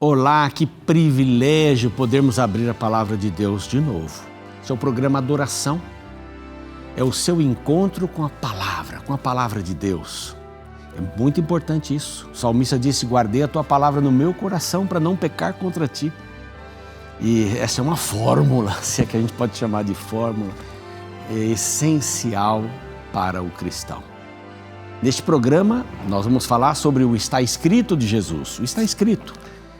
Olá, que privilégio podermos abrir a Palavra de Deus de novo. Esse é o programa Adoração, é o seu encontro com a Palavra de Deus. É muito importante isso. O salmista disse, guardei a tua palavra no meu coração para não pecar contra ti. E essa é uma fórmula, se é que a gente pode chamar de fórmula, essencial para o cristão. Neste programa, nós vamos falar sobre o Está Escrito de Jesus. O Está Escrito.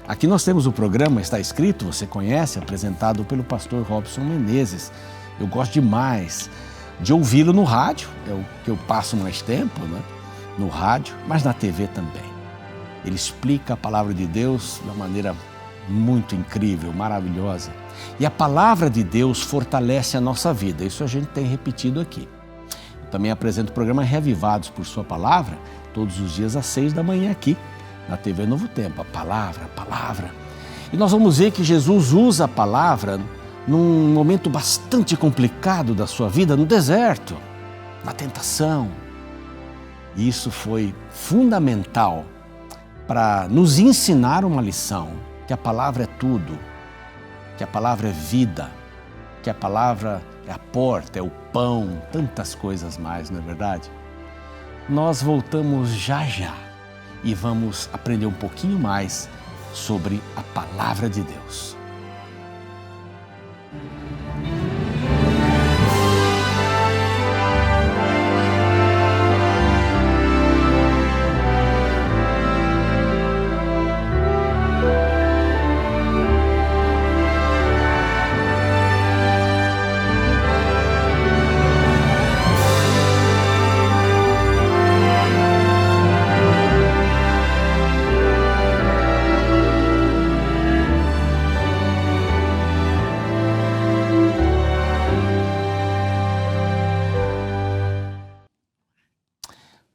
Aqui nós temos o programa Está Escrito, você conhece, apresentado pelo pastor Robson Menezes. Eu gosto demais de ouvi-lo no rádio, é o que eu passo mais tempo, né? No rádio, mas na TV também. Ele explica a palavra de Deus de uma maneira muito incrível, maravilhosa. E a palavra de Deus fortalece a nossa vida, isso a gente tem repetido aqui. Eu também apresento o programa Reavivados por Sua Palavra, todos os dias às 6 da manhã aqui, na TV Novo Tempo, a palavra. E nós vamos ver que Jesus usa a palavra num momento bastante complicado da sua vida, no deserto, na tentação. E isso foi fundamental para nos ensinar uma lição, que a palavra é tudo, que a palavra é vida, que a palavra é a porta, é o pão, tantas coisas mais, não é verdade? Nós voltamos já e vamos aprender um pouquinho mais sobre a Palavra de Deus.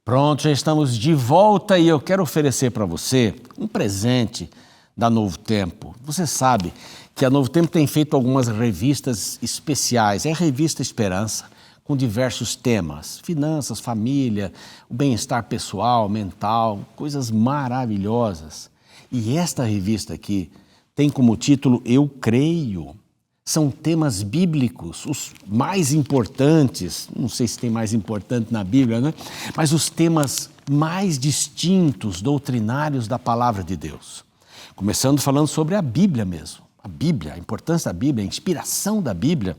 Pronto, já estamos de volta e eu quero oferecer para você um presente da Novo Tempo. Você sabe que a Novo Tempo tem feito algumas revistas especiais. É a Revista Esperança, com diversos temas. Finanças, família, o bem-estar pessoal, mental, coisas maravilhosas. E esta revista aqui tem como título Eu Creio. São temas bíblicos, os mais importantes, não sei se tem mais importante na Bíblia, né? Mas os temas mais distintos, doutrinários da Palavra de Deus. Começando falando sobre a Bíblia mesmo. A Bíblia, a importância da Bíblia, a inspiração da Bíblia.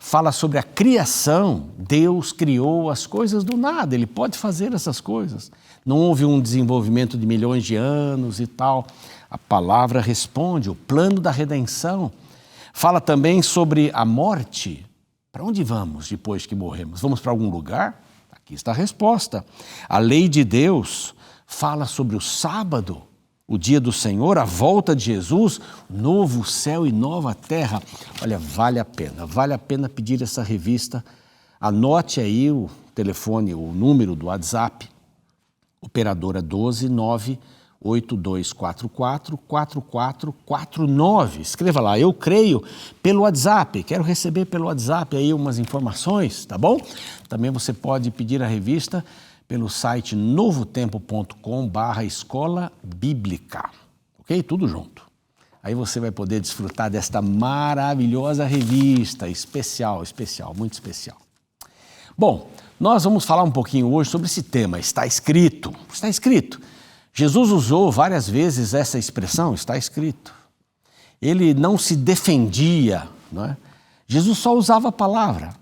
Fala sobre a criação. Deus criou as coisas do nada, Ele pode fazer essas coisas. Não houve um desenvolvimento de milhões de anos e tal. A palavra responde, o plano da redenção. Fala também sobre a morte. Para onde vamos depois que morremos? Vamos para algum lugar? Aqui está a resposta. A lei de Deus fala sobre o sábado, o dia do Senhor, a volta de Jesus, novo céu e nova terra. Olha, vale a pena pedir essa revista. Anote aí o telefone, o número do WhatsApp, operadora 12982444449. Escreva lá, eu creio, pelo WhatsApp, quero receber pelo WhatsApp aí umas informações, tá bom? Também você pode pedir a revista pelo site novotempo.com/escola bíblica, ok? Tudo junto. Aí você vai poder desfrutar desta maravilhosa revista, especial, muito especial. Bom, nós vamos falar um pouquinho hoje sobre esse tema, está escrito. Jesus usou várias vezes essa expressão, está escrito. Ele não se defendia, não é? Jesus só usava a palavra.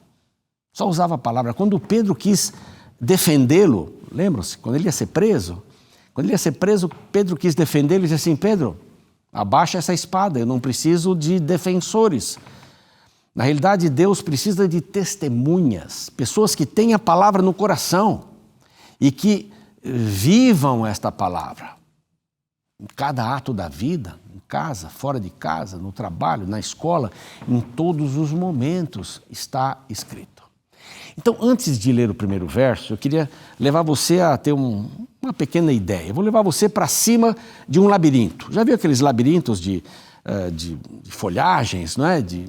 Quando Pedro quis defendê-lo, lembram-se? Quando ele ia ser preso, Pedro quis defendê-lo e disse assim, Pedro, abaixa essa espada, eu não preciso de defensores. Na realidade, Deus precisa de testemunhas, pessoas que têm a palavra no coração e que vivam esta palavra. Em cada ato da vida, em casa, fora de casa, no trabalho, na escola, em todos os momentos está escrito. Então, antes de ler o primeiro verso, eu queria levar você a ter uma pequena ideia. Eu vou levar você para cima de um labirinto. Já viu aqueles labirintos de folhagens, não é? De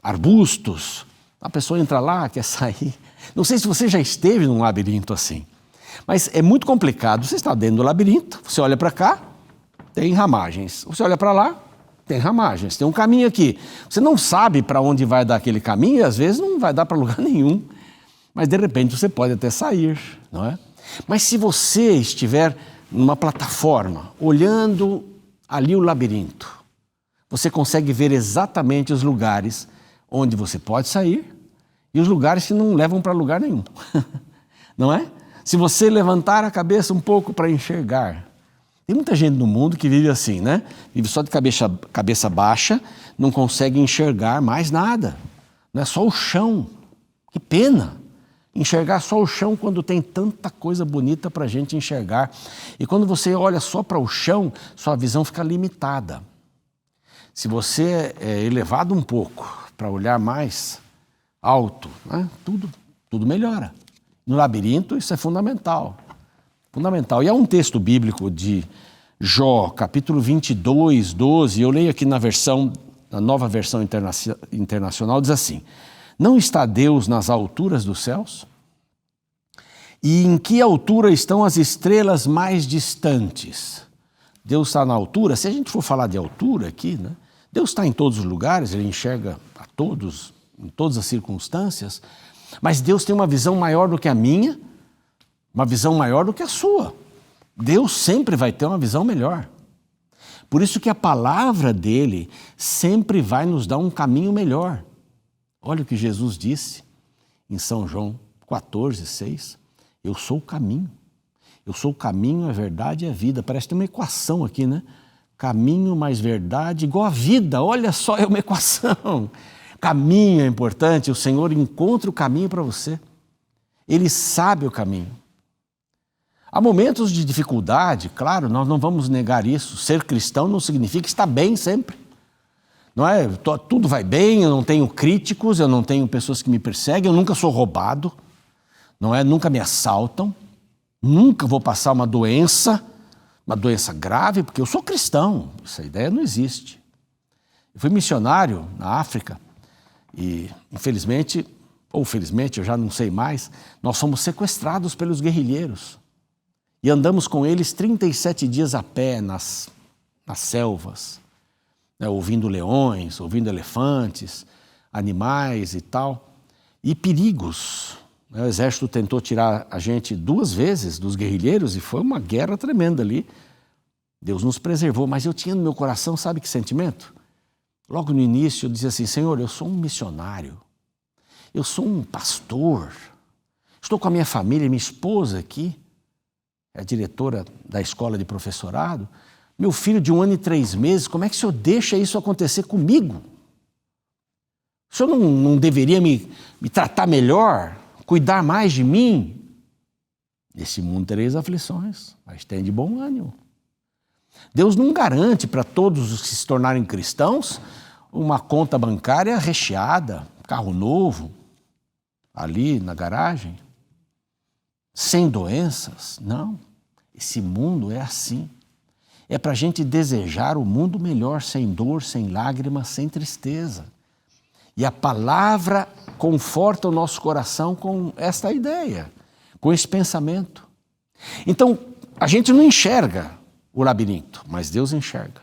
arbustos? A pessoa entra lá, quer sair. Não sei se você já esteve num labirinto assim. Mas é muito complicado. Você está dentro do labirinto, você olha para cá, tem ramagens. Você olha para lá, tem ramagens, tem um caminho aqui. Você não sabe para onde vai dar aquele caminho e às vezes não vai dar para lugar nenhum. Mas de repente você pode até sair, não é? Mas se você estiver numa plataforma, olhando ali o labirinto, você consegue ver exatamente os lugares onde você pode sair e os lugares que não levam para lugar nenhum, não é? Se você levantar a cabeça um pouco para enxergar, tem muita gente no mundo que vive assim, né? Vive só de cabeça baixa, não consegue enxergar mais nada, não é só o chão, que pena! Enxergar só o chão quando tem tanta coisa bonita para a gente enxergar. E quando você olha só para o chão, sua visão fica limitada. Se você é elevado um pouco para olhar mais alto, né, tudo melhora. No labirinto isso é fundamental. Fundamental. E há um texto bíblico de Jó, capítulo 22, 12, eu leio aqui na nova versão internacional, diz assim: não está Deus nas alturas dos céus? E em que altura estão as estrelas mais distantes? Deus está na altura? Se a gente for falar de altura aqui, né? Deus está em todos os lugares, Ele enxerga a todos, em todas as circunstâncias, mas Deus tem uma visão maior do que a minha, uma visão maior do que a sua. Deus sempre vai ter uma visão melhor. Por isso que a palavra dele sempre vai nos dar um caminho melhor. Olha o que Jesus disse em São João 14, 6. Eu sou o caminho. Eu sou o caminho, a verdade e a vida. Parece que tem uma equação aqui, né? Caminho mais verdade igual a vida. Olha só, é uma equação. Caminho é importante. O Senhor encontra o caminho para você. Ele sabe o caminho. Há momentos de dificuldade, claro, nós não vamos negar isso. Ser cristão não significa estar bem sempre. Não é? Tudo vai bem, eu não tenho críticos, eu não tenho pessoas que me perseguem, eu nunca sou roubado, não é? Nunca me assaltam, nunca vou passar uma doença grave, porque eu sou cristão. Essa ideia não existe. Eu fui missionário na África e, infelizmente, ou felizmente, eu já não sei mais, nós fomos sequestrados pelos guerrilheiros e andamos com eles 37 dias a pé nas selvas. Ouvindo leões, ouvindo elefantes, animais e tal, e perigos. O exército tentou tirar a gente 2 vezes dos guerrilheiros e foi uma guerra tremenda ali. Deus nos preservou, mas eu tinha no meu coração, sabe que sentimento? Logo no início eu dizia assim: Senhor, eu sou um missionário, eu sou um pastor, estou com a minha família, minha esposa aqui, é a diretora da escola de professorado, meu filho de 1 ano e 3 meses, como é que o senhor deixa isso acontecer comigo? O senhor não deveria me tratar melhor, cuidar mais de mim? Nesse mundo tereis aflições, mas tem de bom ânimo. Deus não garante para todos os que se tornarem cristãos uma conta bancária recheada, carro novo, ali na garagem, sem doenças. Não, esse mundo é assim. É para a gente desejar o mundo melhor, sem dor, sem lágrimas, sem tristeza. E a palavra conforta o nosso coração com esta ideia, com esse pensamento. Então, a gente não enxerga o labirinto, mas Deus enxerga.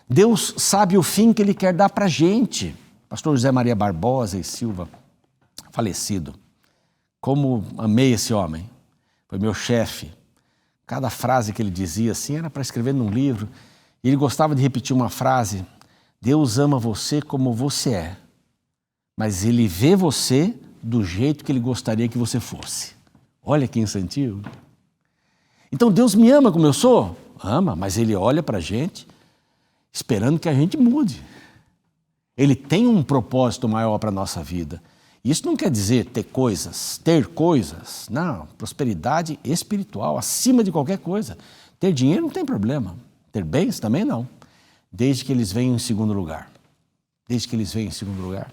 Deus sabe o fim que Ele quer dar para a gente. Pastor José Maria Barbosa e Silva, falecido. Como amei esse homem. Foi meu chefe. Cada frase que ele dizia assim era para escrever num livro. E ele gostava de repetir uma frase: Deus ama você como você é, mas Ele vê você do jeito que Ele gostaria que você fosse. Olha que incentivo. Então Deus me ama como eu sou? Ama, mas Ele olha para a gente esperando que a gente mude. Ele tem um propósito maior para a nossa vida. Isso não quer dizer ter coisas, não, prosperidade espiritual, acima de qualquer coisa. Ter dinheiro não tem problema, ter bens também não, desde que eles venham em segundo lugar. Desde que eles venham em segundo lugar.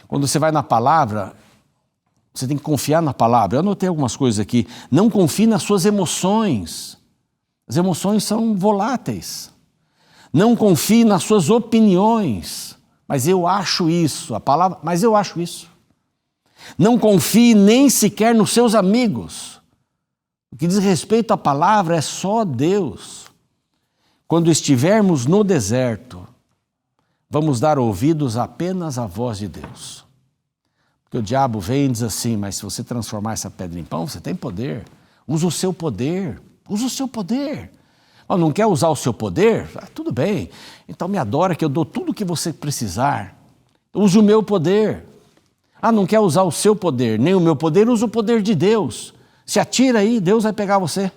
Quando você vai na palavra, você tem que confiar na palavra. Eu anotei algumas coisas aqui. Não confie nas suas emoções. As emoções são voláteis. Não confie nas suas opiniões. Mas eu acho isso, a palavra, mas eu acho isso. Não confie nem sequer nos seus amigos. O que diz respeito à palavra é só Deus. quando estivermos no deserto, vamos dar ouvidos apenas à voz de Deus. Porque o diabo vem e diz assim, mas se você transformar essa pedra em pão, você tem poder. Usa o seu poder, usa o seu poder. Oh, não quer usar o seu poder? Ah, tudo bem, então me adora que eu dou tudo o que você precisar. Use o meu poder. Ah, não quer usar o seu poder, nem o meu poder, usa o poder de Deus. Se atira aí, Deus vai pegar você.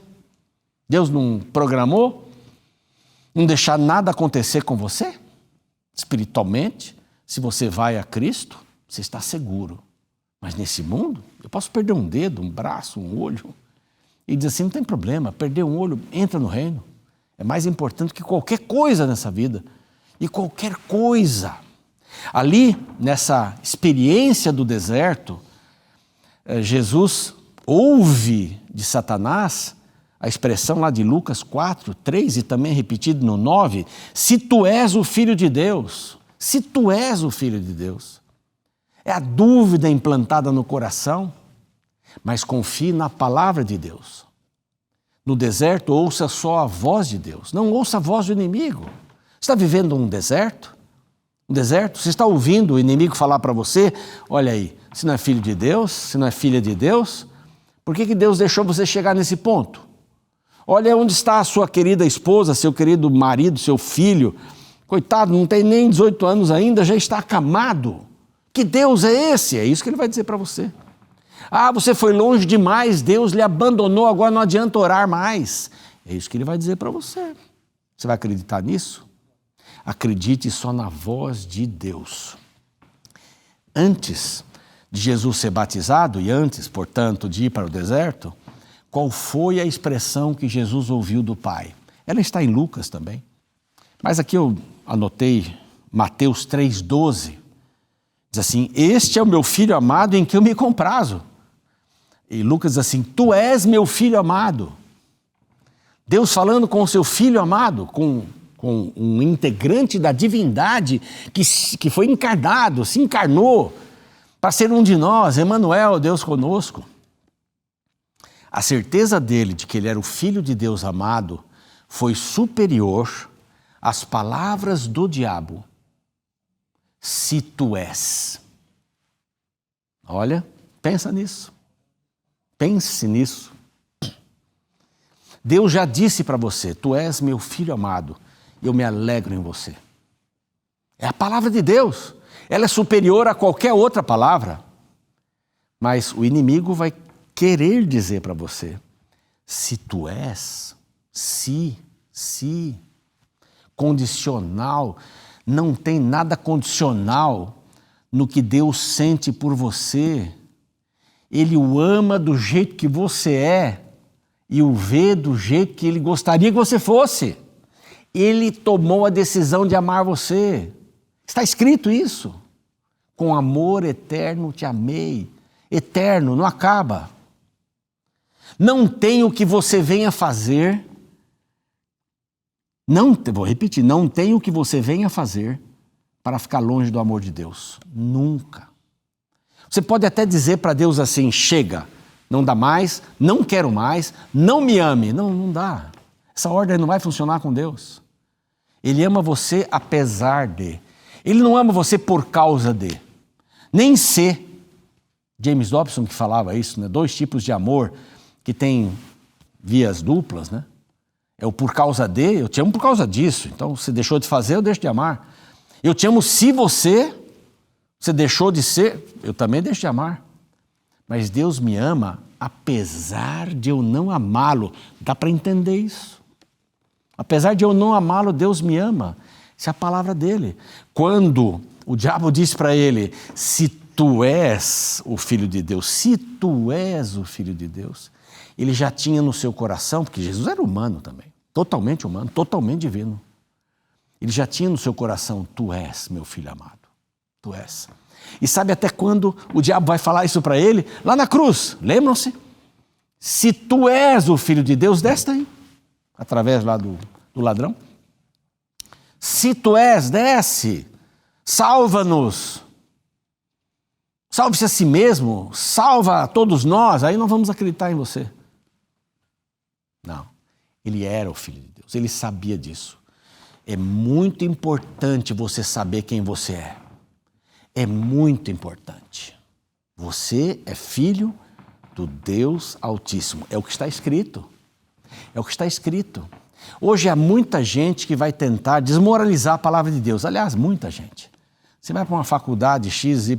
Deus não programou? Não deixar nada acontecer com você? Espiritualmente, se você vai a Cristo, você está seguro. Mas nesse mundo, eu posso perder um dedo, um braço, um olho. E diz assim, não tem problema, perder um olho, entra no reino. É mais importante que qualquer coisa nessa vida. E qualquer coisa. Ali, nessa experiência do deserto, Jesus ouve de Satanás a expressão lá de Lucas 4, 3 e também repetido no 9, se tu és o Filho de Deus, se tu és o Filho de Deus. É a dúvida implantada no coração, mas confie na palavra de Deus. No deserto, ouça só a voz de Deus, não ouça a voz do inimigo. Você está vivendo um deserto? Um deserto? Você está ouvindo o inimigo falar para você, olha aí, se não é filho de Deus, se não é filha de Deus, por que Deus deixou você chegar nesse ponto? Olha onde está a sua querida esposa, seu querido marido, seu filho. Coitado, não tem nem 18 anos ainda, já está acamado. Que Deus é esse? É isso que ele vai dizer para você. Ah, você foi longe demais, Deus lhe abandonou, agora não adianta orar mais. É isso que ele vai dizer para você. Você vai acreditar nisso? Acredite só na voz de Deus. Antes de Jesus ser batizado e antes, portanto, de ir para o deserto, qual foi a expressão que Jesus ouviu do Pai? Ela está em Lucas também. Mas aqui eu anotei Mateus 3,12. Diz assim, este é o meu filho amado em que eu me comprazo. E Lucas diz assim, tu és meu filho amado. Deus falando com o seu filho amado, com um integrante da divindade que foi encarnado, se encarnou para ser um de nós, Emanuel, Deus conosco. A certeza dele de que ele era o Filho de Deus amado foi superior às palavras do diabo. Se tu és. Olha, pensa nisso. Pense nisso. Deus já disse para você, tu és meu filho amado, eu me alegro em você. É a palavra de Deus. Ela é superior a qualquer outra palavra. Mas o inimigo vai querer dizer para você, se tu és, se, condicional, não tem nada condicional no que Deus sente por você. Ele o ama do jeito que você é e o vê do jeito que ele gostaria que você fosse. Ele tomou a decisão de amar você. Está escrito isso. Com amor eterno te amei. Eterno, não acaba. Não tem o que você venha fazer. Vou repetir, não tem o que você venha fazer para ficar longe do amor de Deus. Nunca. Você pode até dizer para Deus assim, chega, não dá mais, não quero mais, não me ame. Não dá. Essa ordem não vai funcionar com Deus. Ele ama você apesar de. Ele não ama você por causa de. Nem se. James Dobson que falava isso, né? 2 tipos de amor que tem vias duplas, né? É o por causa de, eu te amo por causa disso. Então, você deixou de fazer, eu deixo de amar. Eu te amo se você deixou de ser, eu também deixo de amar. Mas Deus me ama apesar de eu não amá-lo. Dá para entender isso? Apesar de eu não amá-lo, Deus me ama. Essa é a palavra dele. Quando o diabo disse para ele, se tu és o Filho de Deus, se tu és o Filho de Deus, ele já tinha no seu coração, porque Jesus era humano também, totalmente humano, totalmente divino. Ele já tinha no seu coração, tu és meu filho amado, tu és. E sabe até quando o diabo vai falar isso para ele? Lá na cruz, lembram-se? Se tu és o Filho de Deus, desce daí, através lá do ladrão. Se tu és, desce, salva-nos. Salve-se a si mesmo, salva a todos nós, aí não vamos acreditar em você. Não, ele era o Filho de Deus, ele sabia disso. É muito importante você saber quem você é. É muito importante. Você é filho do Deus Altíssimo. É o que está escrito. É o que está escrito. Hoje há muita gente que vai tentar desmoralizar a palavra de Deus. Aliás, muita gente. Você vai para uma faculdade XYZ,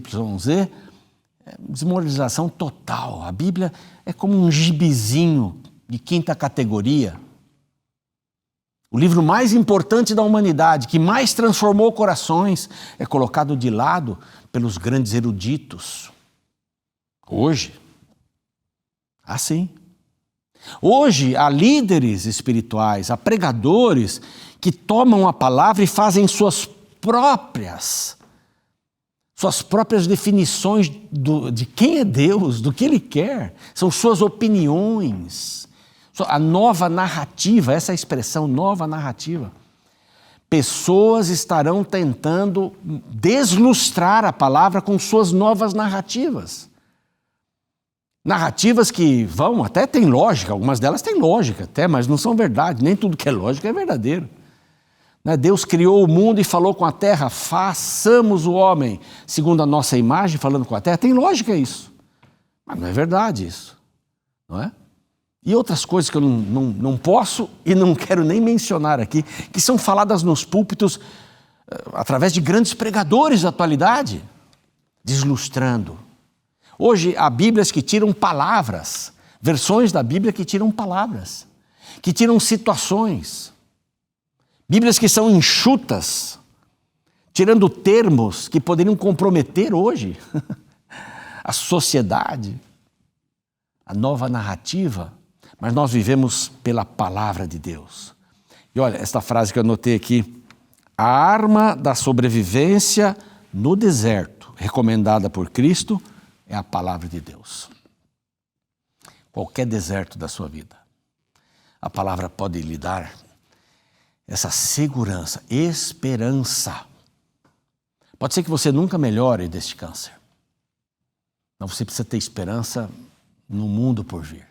desmoralização total. A Bíblia é como um gibizinho de quinta categoria. O livro mais importante da humanidade, que mais transformou corações, é colocado de lado pelos grandes eruditos. Hoje, assim. Hoje, há líderes espirituais, há pregadores que tomam a palavra e fazem suas próprias definições de quem é Deus, do que Ele quer. São suas opiniões. A nova narrativa, essa é a expressão, nova narrativa. Pessoas estarão tentando deslustrar a palavra com suas novas narrativas. Narrativas que até têm lógica, algumas delas têm lógica até, mas não são verdade, nem tudo que é lógico é verdadeiro. Deus criou o mundo e falou com a terra, façamos o homem segundo a nossa imagem, falando com a terra, tem lógica isso, mas não é verdade isso, não é? E outras coisas que eu não posso e não quero nem mencionar aqui, que são faladas nos púlpitos através de grandes pregadores da atualidade, deslustrando. Hoje há Bíblias que tiram palavras, versões da Bíblia que tiram palavras, que tiram situações. Bíblias que são enxutas, tirando termos que poderiam comprometer hoje a sociedade, a nova narrativa, mas nós vivemos pela palavra de Deus. E olha, esta frase que eu anotei aqui, a arma da sobrevivência no deserto, recomendada por Cristo, é a palavra de Deus. Qualquer deserto da sua vida, a palavra pode lhe dar essa segurança, esperança. Pode ser que você nunca melhore deste câncer. Mas você precisa ter esperança no mundo por vir.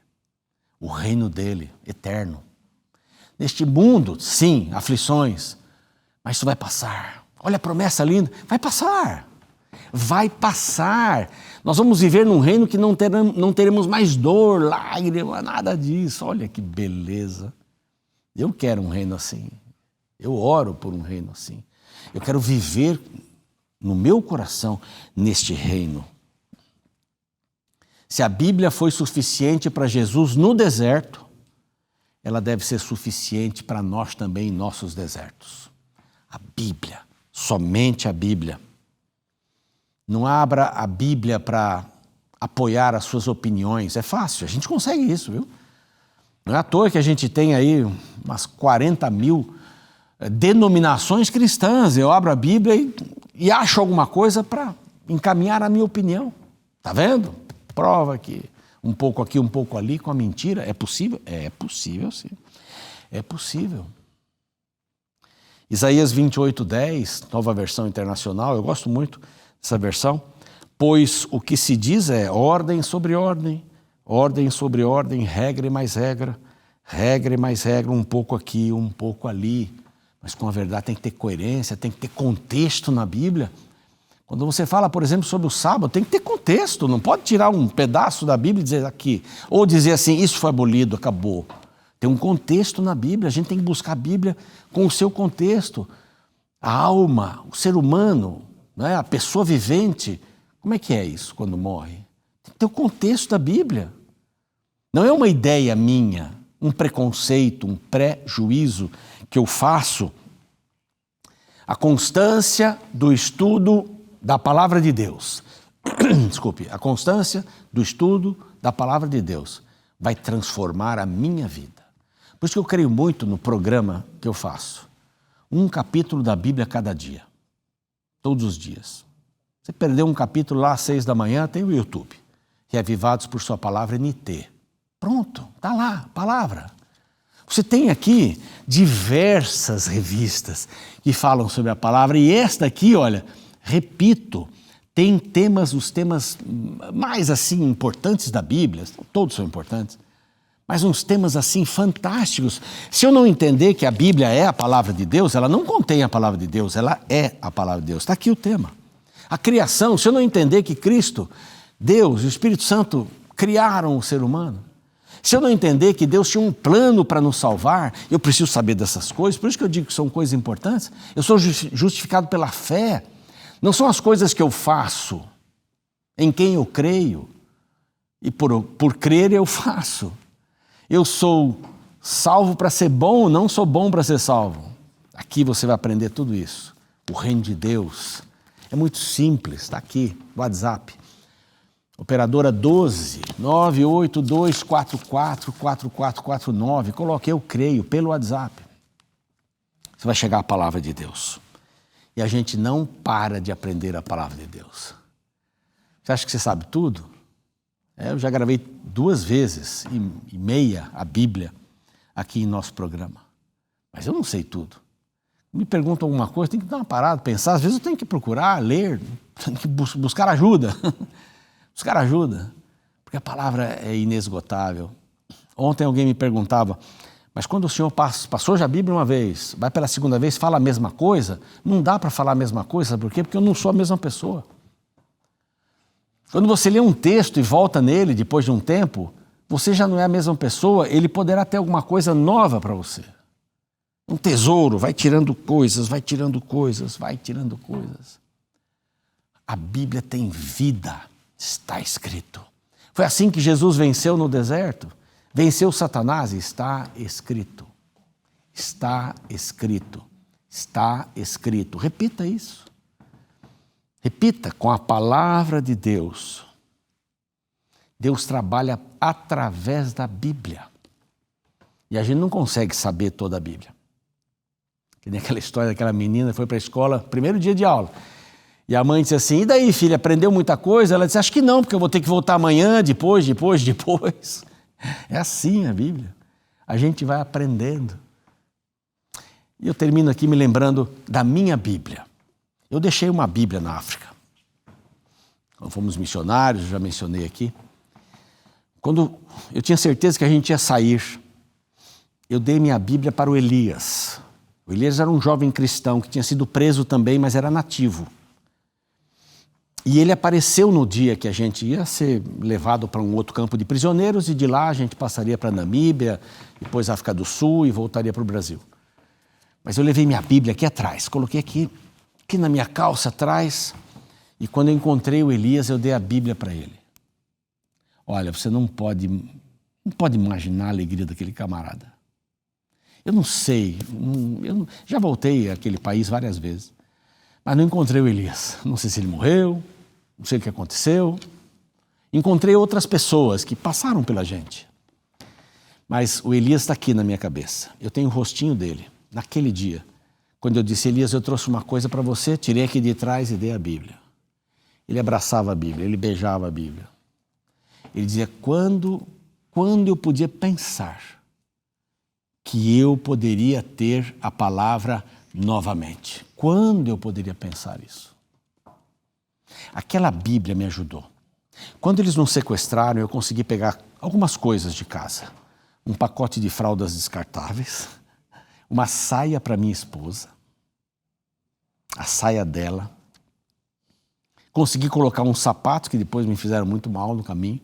O reino dele, eterno. Neste mundo, sim, aflições, mas isso vai passar. Olha a promessa linda, vai passar. Vai passar. Nós vamos viver num reino que não teremos mais dor, lágrima, nada disso. Olha que beleza. Eu quero um reino assim. Eu oro por um reino assim. Eu quero viver no meu coração neste reino. Se a Bíblia foi suficiente para Jesus no deserto, ela deve ser suficiente para nós também em nossos desertos. A Bíblia, somente a Bíblia. Não abra a Bíblia para apoiar as suas opiniões. É fácil, a gente consegue isso, viu? Não é à toa que a gente tem aí umas 40 mil denominações cristãs. Eu abro a Bíblia e acho alguma coisa para encaminhar a minha opinião. Tá vendo? Prova que um pouco aqui, um pouco ali, com a mentira. É possível? É possível, sim. É possível. Isaías 28:10, nova versão internacional, eu gosto muito dessa versão. Pois o que se diz é ordem sobre ordem, ordem sobre ordem, regra e mais regra, um pouco aqui, um pouco ali. Mas com a verdade tem que ter coerência, tem que ter contexto na Bíblia. Quando você fala, por exemplo, sobre o sábado, tem que ter contexto, não pode tirar um pedaço da Bíblia e dizer aqui, ou dizer assim, isso foi abolido, acabou. Tem um contexto na Bíblia, a gente tem que buscar a Bíblia com o seu contexto. A alma, o ser humano, né, a pessoa vivente, como é que é isso quando morre? Tem que ter o contexto da Bíblia. Não é uma ideia minha, um preconceito, um pré-juízo que eu faço. A constância do estudo da palavra de Deus, desculpe, a constância do estudo da palavra de Deus vai transformar a minha vida. Por isso que eu creio muito no programa que eu faço. Um capítulo da Bíblia cada dia, todos os dias. Você perdeu um capítulo lá às 6 da manhã, tem o YouTube, Reavivados por Sua Palavra NT. Pronto, está lá, palavra. Você tem aqui diversas revistas que falam sobre a palavra e esta aqui, olha, repito, tem os temas mais assim importantes da Bíblia, todos são importantes, Mas uns temas assim fantásticos. Se eu não entender que a Bíblia é a palavra de Deus, ela não contém a palavra de Deus, ela é a palavra de Deus. Está aqui o tema. A criação, se eu não entender que Cristo, Deus e o Espírito Santo criaram o ser humano, se eu não entender que Deus tinha um plano para nos salvar, eu preciso saber dessas coisas, por isso que eu digo que são coisas importantes. Eu sou justificado pela fé, não são as coisas que eu faço, em quem eu creio, e por crer eu faço. Eu sou salvo para ser bom, não sou bom para ser salvo. Aqui você vai aprender tudo isso. O reino de Deus é muito simples, está aqui, WhatsApp. Operadora 12 98244 4449. Coloque eu creio pelo WhatsApp. Você vai chegar à palavra de Deus. E a gente não para de aprender a palavra de Deus. Você acha que você sabe tudo? Eu já gravei 2 vezes e meia a Bíblia aqui em nosso programa. Mas eu não sei tudo. Me perguntam alguma coisa, tem que dar uma parada, pensar. Às vezes eu tenho que procurar, ler, tenho que buscar ajuda. Buscar ajuda, porque a palavra é inesgotável. Ontem alguém me perguntava, mas quando o senhor passou já a Bíblia uma vez, vai pela segunda vez, fala a mesma coisa? Não dá para falar a mesma coisa, sabe por quê? Porque eu não sou a mesma pessoa. Quando você lê um texto e volta nele depois de um tempo, você já não é a mesma pessoa, ele poderá ter alguma coisa nova para você. Um tesouro, vai tirando coisas, vai tirando coisas, vai tirando coisas. A Bíblia tem vida, está escrito. Foi assim que Jesus venceu no deserto, venceu Satanás, está escrito. Está escrito, está escrito. Repita isso. Repita com a palavra de Deus. Deus trabalha através da Bíblia. E a gente não consegue saber toda a Bíblia. Que nem aquela história daquela menina que foi para a escola, primeiro dia de aula. E a mãe disse assim, e daí, filha, aprendeu muita coisa? Ela disse, acho que não, porque eu vou ter que voltar amanhã, depois. É assim a Bíblia. A gente vai aprendendo. E eu termino aqui me lembrando da minha Bíblia. Eu deixei uma Bíblia na África. Quando fomos missionários, já mencionei aqui. Quando eu tinha certeza que a gente ia sair, eu dei minha Bíblia para o Elias. O Elias era um jovem cristão que tinha sido preso também, mas era nativo. E ele apareceu no dia que a gente ia ser levado para um outro campo de prisioneiros e de lá a gente passaria para a Namíbia, depois África do Sul e voltaria para o Brasil. Mas eu levei minha Bíblia aqui atrás, coloquei aqui na minha calça atrás, e quando eu encontrei o Elias, eu dei a Bíblia para ele. Olha, você não pode imaginar a alegria daquele camarada. Eu não sei, já voltei àquele país várias vezes, mas não encontrei o Elias. Não sei se ele morreu, não sei o que aconteceu. Encontrei outras pessoas que passaram pela gente. Mas o Elias está aqui na minha cabeça. Eu tenho o rostinho dele, naquele dia. Quando eu disse, Elias, eu trouxe uma coisa para você, tirei aqui de trás e dei a Bíblia. Ele abraçava a Bíblia, ele beijava a Bíblia. Ele dizia, quando eu podia pensar que eu poderia ter a palavra novamente? Quando eu poderia pensar isso? Aquela Bíblia me ajudou. Quando eles nos sequestraram, eu consegui pegar algumas coisas de casa. Um pacote de fraldas descartáveis, uma saia para minha esposa, a saia dela. Consegui colocar uns sapatos que depois me fizeram muito mal no caminho.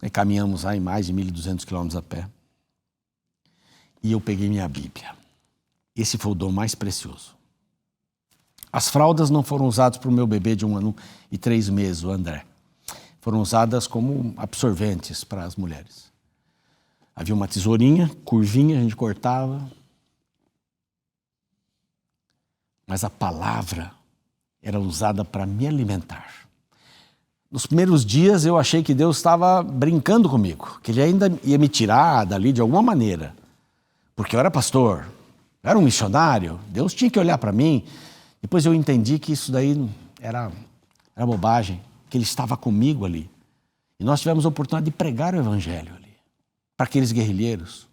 E caminhamos aí mais de 1.200 quilômetros a pé. E eu peguei minha Bíblia. Esse foi o dom mais precioso. As fraldas não foram usadas para o meu bebê de 1 ano e 3 meses, o André. Foram usadas como absorventes para as mulheres. Havia uma tesourinha, curvinha, a gente cortava. Mas a palavra era usada para me alimentar. Nos primeiros dias eu achei que Deus estava brincando comigo, que Ele ainda ia me tirar dali de alguma maneira. Porque eu era pastor, eu era um missionário, Deus tinha que olhar para mim. Depois eu entendi que isso daí era bobagem, que Ele estava comigo ali. E nós tivemos a oportunidade de pregar o Evangelho ali, para aqueles guerrilheiros.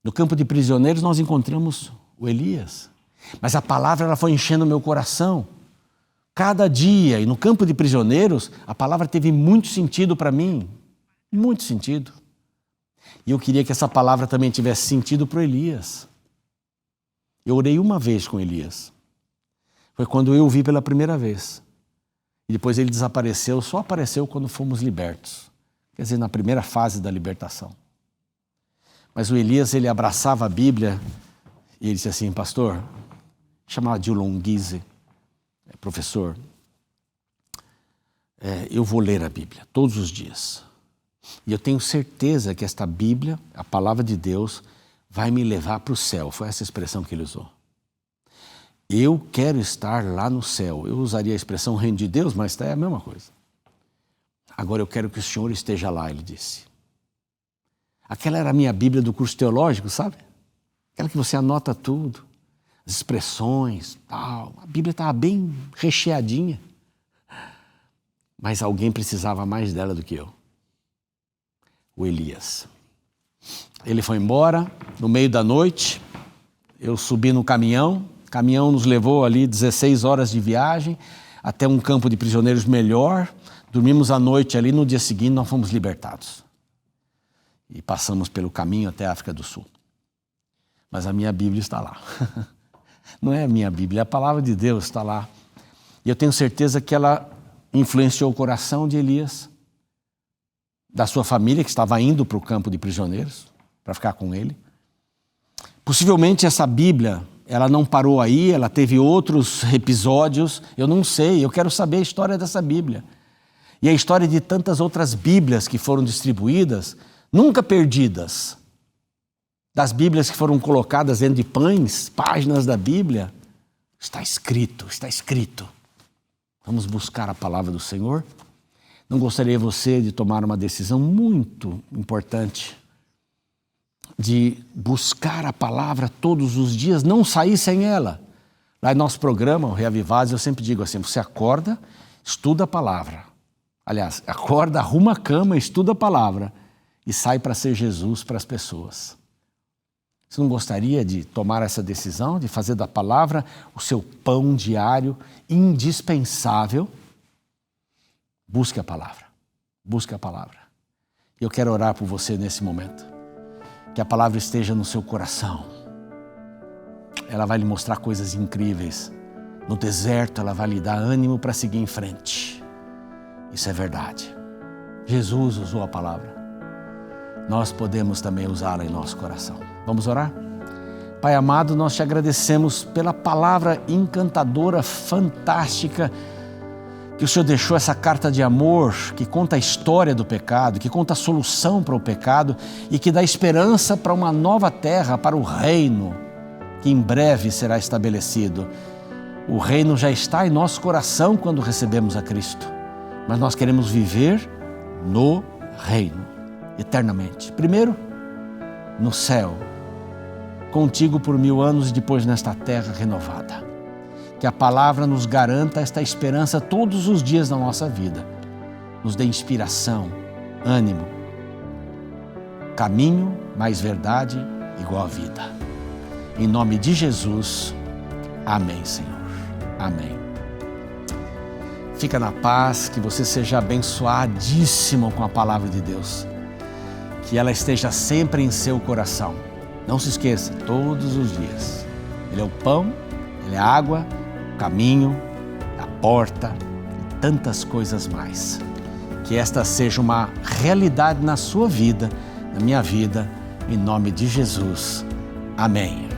No campo de prisioneiros nós encontramos o Elias, mas a palavra ela foi enchendo o meu coração. Cada dia, e no campo de prisioneiros, a palavra teve muito sentido para mim, muito sentido. E eu queria que essa palavra também tivesse sentido para o Elias. Eu orei uma vez com Elias. Foi quando eu o vi pela primeira vez. E depois ele desapareceu, só apareceu quando fomos libertos. Quer dizer, na primeira fase da libertação. Mas o Elias, ele abraçava a Bíblia e ele disse assim, pastor, chamava de Longuise, professor, eu vou ler a Bíblia todos os dias. E eu tenho certeza que esta Bíblia, a palavra de Deus, vai me levar para o céu. Foi essa expressão que ele usou. Eu quero estar lá no céu. Eu usaria a expressão reino de Deus, mas é a mesma coisa. Agora eu quero que o Senhor esteja lá, ele disse. Aquela era a minha Bíblia do curso teológico, sabe? Aquela que você anota tudo, as expressões, tal. A Bíblia estava bem recheadinha. Mas alguém precisava mais dela do que eu. O Elias. Ele foi embora no meio da noite, eu subi no caminhão, o caminhão nos levou ali 16 horas de viagem até um campo de prisioneiros melhor, dormimos a noite ali, no dia seguinte nós fomos libertados. E passamos pelo caminho até a África do Sul. Mas a minha Bíblia está lá. Não é a minha Bíblia, é a palavra de Deus está lá. E eu tenho certeza que ela influenciou o coração de Elias, da sua família que estava indo para o campo de prisioneiros, para ficar com ele. Possivelmente essa Bíblia, ela não parou aí, ela teve outros episódios, eu não sei, eu quero saber a história dessa Bíblia. E a história de tantas outras Bíblias que foram distribuídas, nunca perdidas. Das Bíblias que foram colocadas dentro de pães, páginas da Bíblia, está escrito, está escrito. Vamos buscar a palavra do Senhor? Não gostaria você de tomar uma decisão muito importante, de buscar a palavra todos os dias, não sair sem ela. Lá no nosso programa, o Reavivados, eu sempre digo assim, você acorda, estuda a palavra. Aliás, acorda, arruma a cama, estuda a palavra e sai para ser Jesus para as pessoas. Você não gostaria de tomar essa decisão, de fazer da palavra o seu pão diário indispensável? Busque a palavra, busque a palavra. Eu quero orar por você nesse momento. Que a palavra esteja no seu coração. Ela vai lhe mostrar coisas incríveis. No deserto, ela vai lhe dar ânimo para seguir em frente. Isso é verdade. Jesus usou a palavra. Nós podemos também usá-la em nosso coração. Vamos orar? Pai amado, nós te agradecemos pela palavra encantadora, fantástica, que o Senhor deixou essa carta de amor que conta a história do pecado, que conta a solução para o pecado e que dá esperança para uma nova terra, para o reino que em breve será estabelecido. O reino já está em nosso coração quando recebemos a Cristo, mas nós queremos viver no reino, eternamente. Primeiro, no céu, contigo por 1000 anos e depois nesta terra renovada. Que a palavra nos garanta esta esperança todos os dias da nossa vida. Nos dê inspiração, ânimo, caminho mais verdade igual a vida. Em nome de Jesus, amém, Senhor. Amém. Fica na paz, que você seja abençoadíssimo com a palavra de Deus. Que ela esteja sempre em seu coração. Não se esqueça, todos os dias. Ele é o pão, ele é a água, caminho, a porta e tantas coisas mais. Que esta seja uma realidade na sua vida, na minha vida, em nome de Jesus. Amém.